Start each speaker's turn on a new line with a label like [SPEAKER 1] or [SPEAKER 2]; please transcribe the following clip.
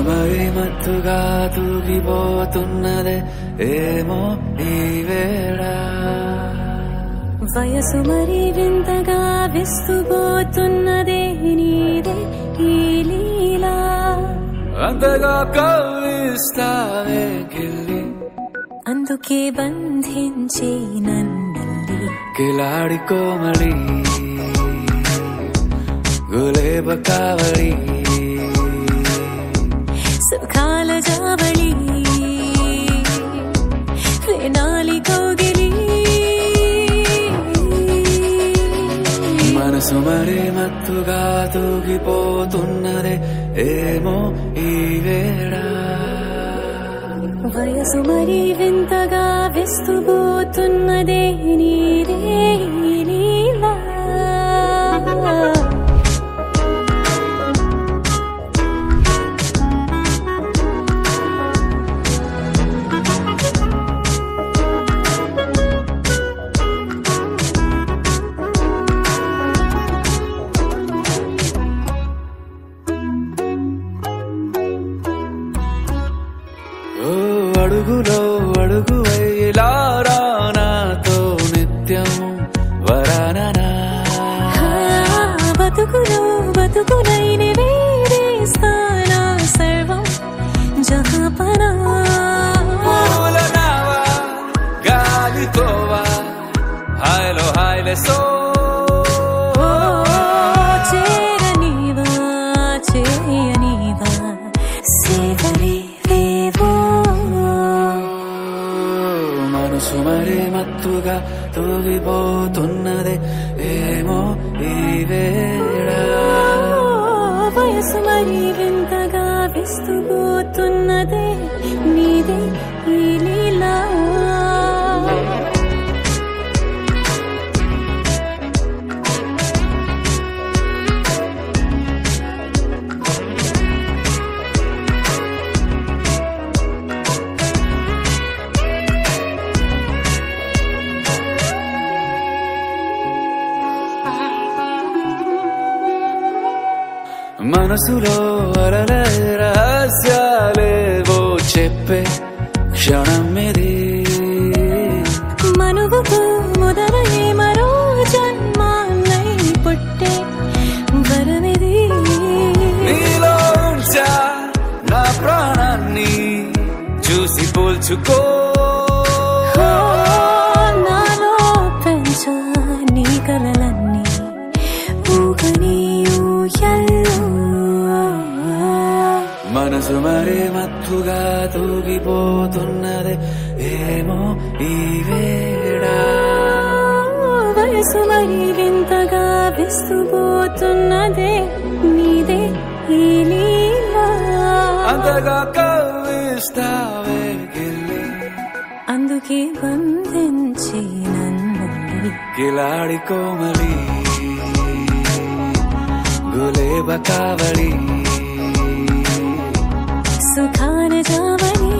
[SPEAKER 1] మరి మత్తుగా తూగిపోతున్నదే ఏమో ఈ వేళ
[SPEAKER 2] వయసు మరి వింతగా విస్తుపోతున్నదే నీదే ఈ లీలా
[SPEAKER 1] అంతగా కవ్విస్తావే గిల్లి
[SPEAKER 2] అందుకే బంధించి నన్నల్లి
[SPEAKER 1] కిలాడి కోమలి గులేబ కావలి
[SPEAKER 2] సుఖాల జావళి వేనాలి కౌగిలి
[SPEAKER 1] మనసు మరి మత్తుగా తూగిపోతున్నదే ఏమో ఈ వేళ
[SPEAKER 2] వయసు మరి వింతగా విస్తుపోతున్నదే నీదే ఈ లీలా
[SPEAKER 1] అడుగులో అడుగు ఇలా నాతో నిత్యం వరాననా
[SPEAKER 2] బతుకులో బతుకులైన వేరేస్తానా సర్వం జహాపనా
[SPEAKER 1] గాలితోవా హాయ్లో హాయ్లే సో
[SPEAKER 2] చేరనివా చేయనివా సేవలే
[SPEAKER 1] మనసు మరి మత్తుగా తూగిపోతున్నదే ఏమో ఈ వేళ
[SPEAKER 2] వయసు మరి వింతగా విస్తుపోతున్నదే నీదే ఈ లీలా
[SPEAKER 1] మనసులో అలలే రహస్యాలేవో చెప్పే క్షణం ఇది
[SPEAKER 2] మనువుకు మొదలయ్యే మరో జన్మాన్నై పుట్టే వరమిది
[SPEAKER 1] నీలో ఉంచా నా ప్రాణాన్ని చూసి పోల్చుకో
[SPEAKER 2] నాలో పెంచా నీ కలలన్నీ ఊగని
[SPEAKER 1] మనసు మరి మత్తుగా తూగిపోతున్నదే ఏమో ఈ వేళ
[SPEAKER 2] వయసు మరి వింతగా విస్తుపోతున్నదే నీదే ఈ లీలా
[SPEAKER 1] అంతగా కవ్విస్తావే గిల్లి
[SPEAKER 2] అందుకే బంధించి నన్ను
[SPEAKER 1] కిలాడి కోమలి గులేబ కావలి
[SPEAKER 2] సుఖాన జావని